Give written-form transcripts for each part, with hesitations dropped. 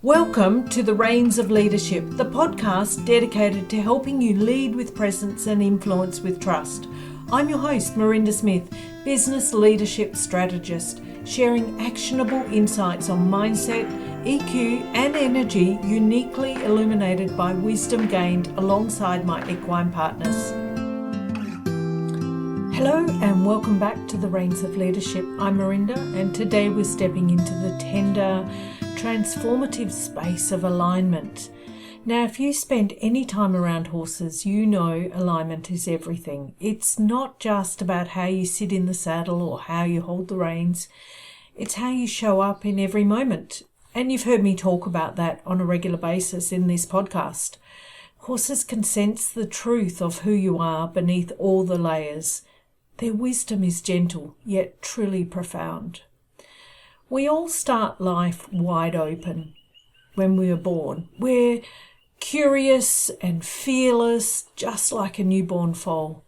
Welcome to The Reins of Leadership, the podcast dedicated to helping you lead with presence and influence with trust. I'm your host, Mirinda Smith, business leadership strategist, sharing actionable insights on mindset, EQ and energy uniquely illuminated by wisdom gained alongside my equine partners. Hello and welcome back to The Reins of Leadership. I'm Mirinda, and today we're stepping into the tender, transformative space of alignment. Now, if you spend any time around horses, you know alignment is everything. It's not just about how you sit in the saddle or how you hold the reins. It's how you show up in every moment. And you've heard me talk about that on a regular basis in this podcast. Horses can sense the truth of who you are beneath all the layers. Their wisdom is gentle, yet truly profound. We all start life wide open when we are born. We're curious and fearless, just like a newborn foal.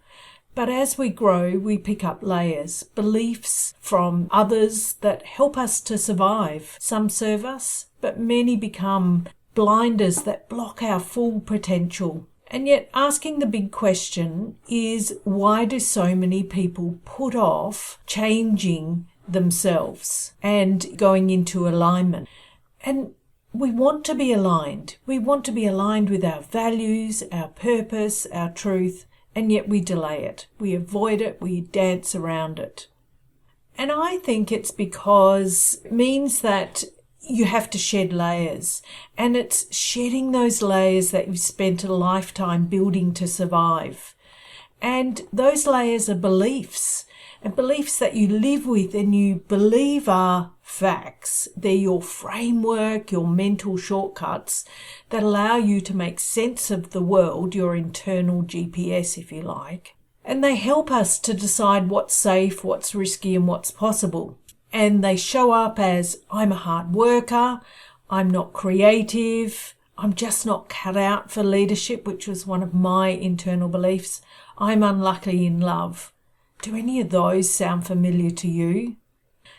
But as we grow, we pick up layers, beliefs from others that help us to survive. Some serve us, but many become blinders that block our full potential. And yet asking the big question is, why do so many people put off changing themselves and going into alignment? And we want to be aligned. We want to be aligned with our values, our purpose, our truth, and yet we delay it. We avoid it. We dance around it. And I think it's because it means that you have to shed layers, and it's shedding those layers that you've spent a lifetime building to survive. And those layers are beliefs, and beliefs that you live with and you believe are facts. They're your framework, your mental shortcuts that allow you to make sense of the world, your internal GPS, if you like. And they help us to decide what's safe, what's risky, and what's possible. And they show up as, I'm a hard worker, I'm not creative, I'm just not cut out for leadership, which was one of my internal beliefs. I'm unlucky in love. Do any of those sound familiar to you?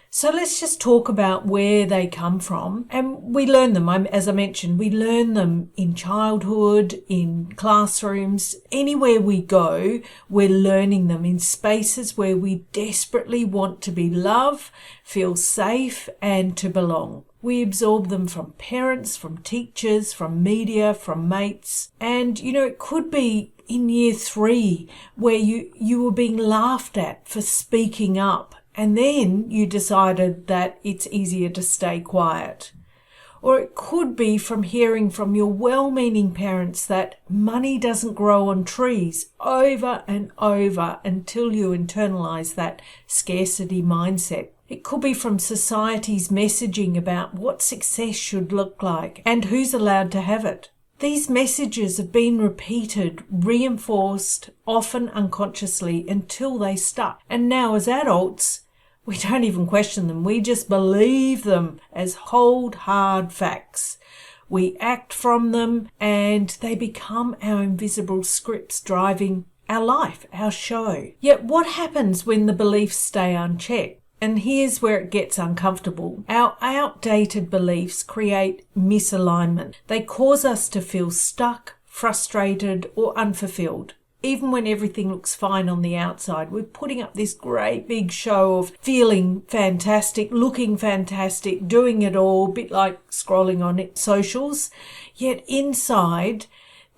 So let's just talk about where they come from. And we learn them, as I mentioned, we learn them in childhood, in classrooms, anywhere we go, we're learning them in spaces where we desperately want to be loved, feel safe, and to belong. We absorb them from parents, from teachers, from media, from mates. And, it could be in year 3 where you were being laughed at for speaking up. And then you decided that it's easier to stay quiet. Or it could be from hearing from your well-meaning parents that money doesn't grow on trees over and over until you internalize that scarcity mindset. It could be from society's messaging about what success should look like and who's allowed to have it. These messages have been repeated, reinforced, often unconsciously until they stuck. And now as adults, we don't even question them. We just believe them as cold, hard facts. We act from them, and they become our invisible scripts driving our life, our show. Yet what happens when the beliefs stay unchecked? And here's where it gets uncomfortable. Our outdated beliefs create misalignment. They cause us to feel stuck, frustrated, or unfulfilled. Even when everything looks fine on the outside, we're putting up this great big show of feeling fantastic, looking fantastic, doing it all, a bit like scrolling on socials. Yet inside,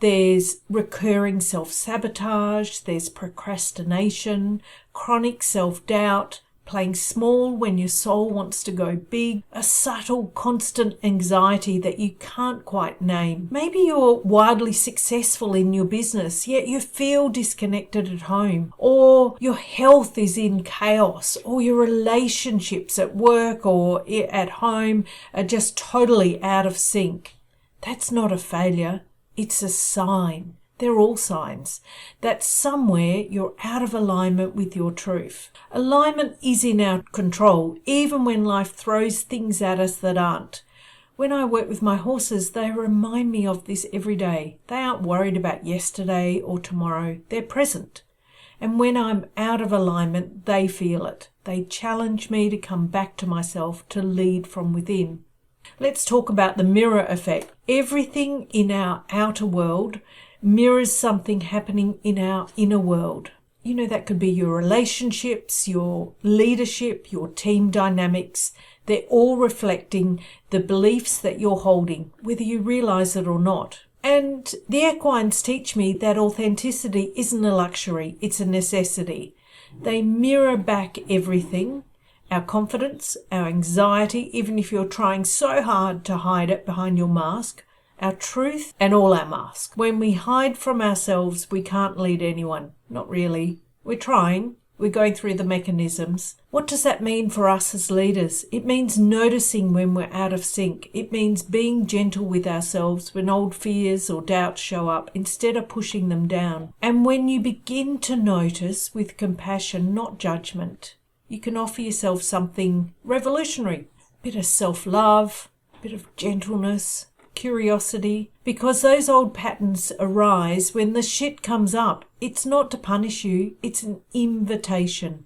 there's recurring self-sabotage, there's procrastination, chronic self-doubt, playing small when your soul wants to go big, a subtle, constant anxiety that you can't quite name. Maybe you're wildly successful in your business, yet you feel disconnected at home, or your health is in chaos, or your relationships at work or at home are just totally out of sync. That's not a failure, it's a sign. They're all signs that somewhere you're out of alignment with your truth. Alignment is in our control, even when life throws things at us that aren't. When I work with my horses, they remind me of this every day. They aren't worried about yesterday or tomorrow. They're present. And when I'm out of alignment, they feel it. They challenge me to come back to myself, to lead from within. Let's talk about the mirror effect. Everything in our outer world mirrors something happening in our inner world. That could be your relationships, your leadership, your team dynamics. They're all reflecting the beliefs that you're holding, whether you realize it or not. And the equines teach me that authenticity isn't a luxury, it's a necessity. They mirror back everything, our confidence, our anxiety, even if you're trying so hard to hide it behind your mask, our truth, and all our masks. When we hide from ourselves, we can't lead anyone. Not really. We're trying. We're going through the mechanisms. What does that mean for us as leaders? It means noticing when we're out of sync. It means being gentle with ourselves when old fears or doubts show up instead of pushing them down. And when you begin to notice with compassion, not judgment, you can offer yourself something revolutionary. A bit of self-love, a bit of gentleness, curiosity, because those old patterns arise when the shit comes up. It's not to punish you, it's an invitation.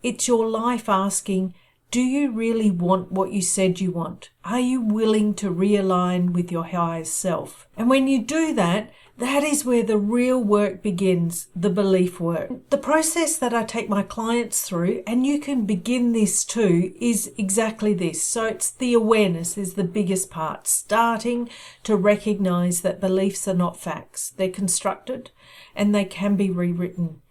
It's your life asking, do you really want what you said you want? Are you willing to realign with your highest self? And when you do that, that is where the real work begins, the belief work. The process that I take my clients through, and you can begin this too, is exactly this. So it's the awareness is the biggest part, starting to recognize that beliefs are not facts. They're constructed and they can be rewritten.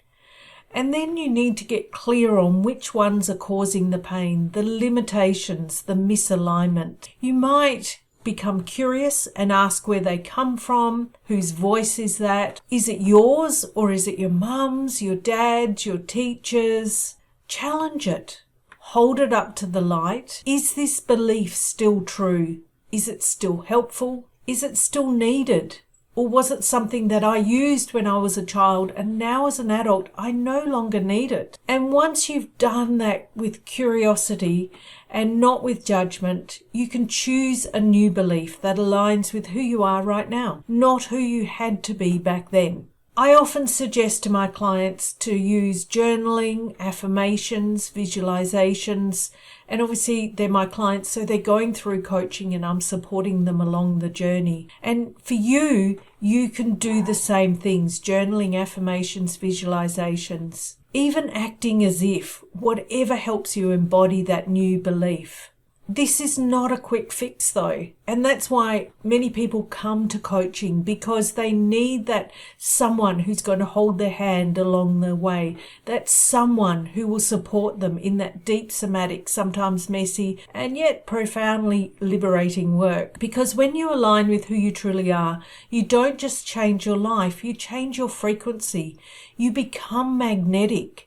And then you need to get clear on which ones are causing the pain, the limitations, the misalignment. You might become curious and ask where they come from, whose voice is that? Is it yours or is it your mum's, your dad's, your teacher's? Challenge it. Hold it up to the light. Is this belief still true? Is it still helpful? Is it still needed? Or was it something that I used when I was a child and now as an adult I no longer need it? And once you've done that with curiosity and not with judgment, you can choose a new belief that aligns with who you are right now, not who you had to be back then. I often suggest to my clients to use journaling, affirmations, visualizations, and obviously they're my clients, so they're going through coaching and I'm supporting them along the journey. And for you, you can do the same things, journaling, affirmations, visualizations, even acting as if, whatever helps you embody that new belief. This is not a quick fix though, and that's why many people come to coaching, because they need that someone who's going to hold their hand along the way, that someone who will support them in that deep somatic, sometimes messy and yet profoundly liberating work. Because when you align with who you truly are, you don't just change your life, you change your frequency. You become magnetic.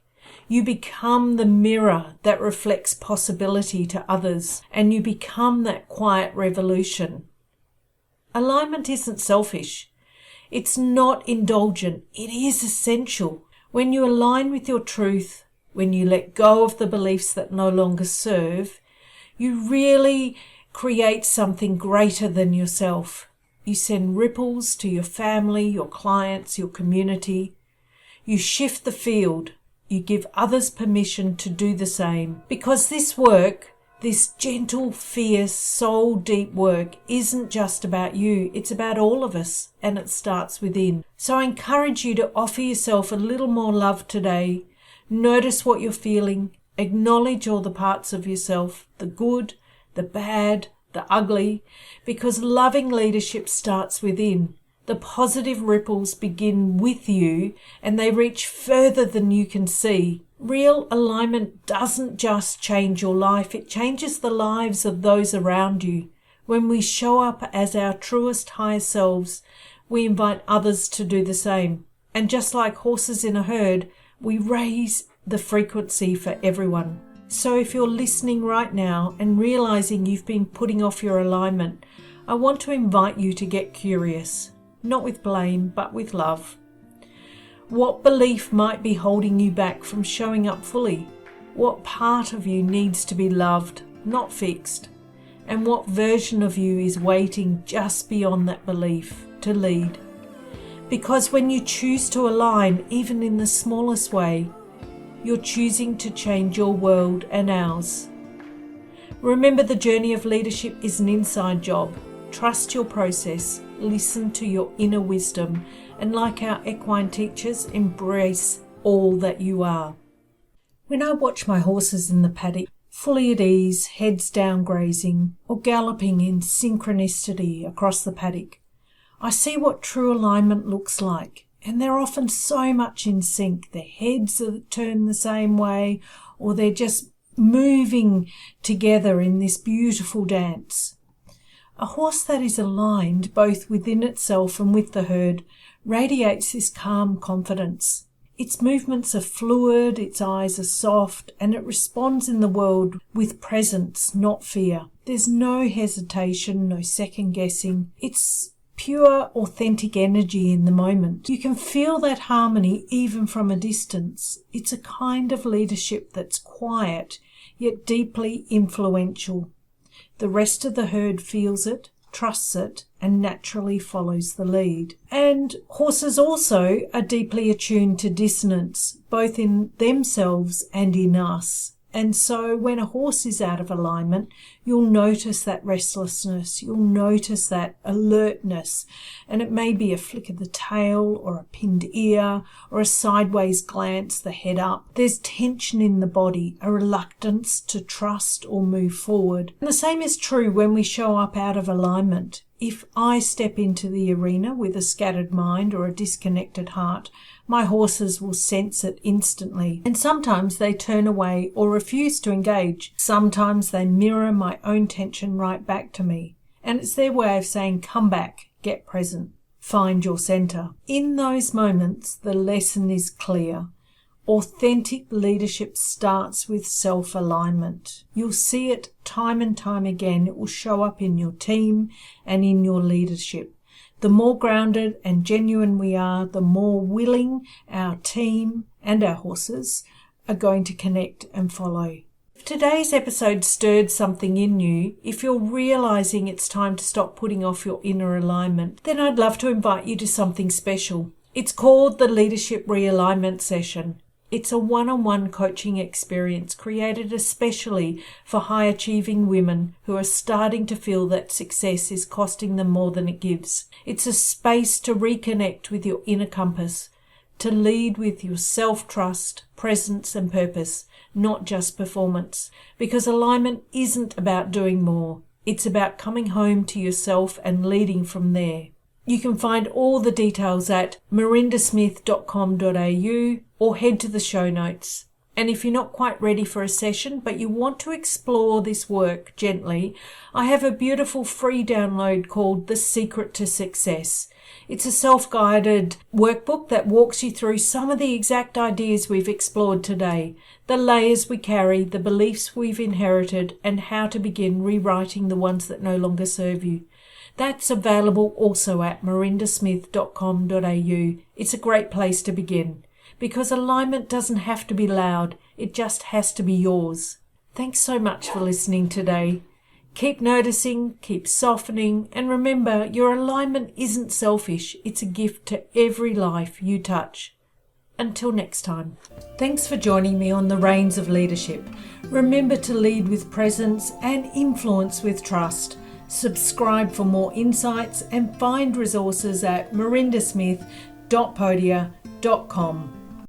You become the mirror that reflects possibility to others, and you become that quiet revolution. Alignment isn't selfish. It's not indulgent. It is essential. When you align with your truth, when you let go of the beliefs that no longer serve, you really create something greater than yourself. You send ripples to your family, your clients, your community. You shift the field. You give others permission to do the same. Because this work, this gentle, fierce, soul-deep work isn't just about you. It's about all of us, and it starts within. So I encourage you to offer yourself a little more love today. Notice what you're feeling. Acknowledge all the parts of yourself, the good, the bad, the ugly, because loving leadership starts within. The positive ripples begin with you and they reach further than you can see. Real alignment doesn't just change your life, it changes the lives of those around you. When we show up as our truest, highest selves, we invite others to do the same. And just like horses in a herd, we raise the frequency for everyone. So if you're listening right now and realizing you've been putting off your alignment, I want to invite you to get curious. Not with blame, but with love. What belief might be holding you back from showing up fully? What part of you needs to be loved, not fixed? And what version of you is waiting just beyond that belief to lead? Because when you choose to align, even in the smallest way, you're choosing to change your world and ours. Remember, the journey of leadership is an inside job. Trust your process, listen to your inner wisdom, and like our equine teachers, embrace all that you are. When I watch my horses in the paddock, fully at ease, heads down grazing, or galloping in synchronicity across the paddock, I see what true alignment looks like, and they're often so much in sync. Their heads are turned the same way, or they're just moving together in this beautiful dance. A horse that is aligned both within itself and with the herd radiates this calm confidence. Its movements are fluid, its eyes are soft, and it responds in the world with presence, not fear. There's no hesitation, no second guessing. It's pure, authentic energy in the moment. You can feel that harmony even from a distance. It's a kind of leadership that's quiet, yet deeply influential. The rest of the herd feels it, trusts it, and naturally follows the lead. And horses also are deeply attuned to dissonance, both in themselves and in us. And so when a horse is out of alignment, you'll notice that restlessness, you'll notice that alertness, and it may be a flick of the tail or a pinned ear or a sideways glance, the head up. There's tension in the body, a reluctance to trust or move forward. And the same is true when we show up out of alignment. If I step into the arena with a scattered mind or a disconnected heart, my horses will sense it instantly. And sometimes they turn away or refuse to engage. Sometimes they mirror my own tension right back to me. And it's their way of saying, come back, get present, find your center. In those moments, the lesson is clear. Authentic leadership starts with self-alignment. You'll see it time and time again. It will show up in your team and in your leadership. The more grounded and genuine we are, the more willing our team and our horses are going to connect and follow. If today's episode stirred something in you, if you're realizing it's time to stop putting off your inner alignment, then I'd love to invite you to something special. It's called the Leadership Realignment Session. It's a one-on-one coaching experience created especially for high-achieving women who are starting to feel that success is costing them more than it gives. It's a space to reconnect with your inner compass, to lead with your self-trust, presence and purpose, not just performance. Because alignment isn't about doing more. It's about coming home to yourself and leading from there. You can find all the details at mirindasmith.com.au or head to the show notes. And if you're not quite ready for a session, but you want to explore this work gently, I have a beautiful free download called The Secret to Success. It's a self-guided workbook that walks you through some of the exact ideas we've explored today, the layers we carry, the beliefs we've inherited, and how to begin rewriting the ones that no longer serve you. That's available also at mirindasmith.com.au. It's a great place to begin, because alignment doesn't have to be loud, it just has to be yours. Thanks so much for listening today. Keep noticing, keep softening, and remember, your alignment isn't selfish, it's a gift to every life you touch. Until next time. Thanks for joining me on the Reins of Leadership. Remember to lead with presence and influence with trust. Subscribe for more insights and find resources at mirindasmith.podia.com.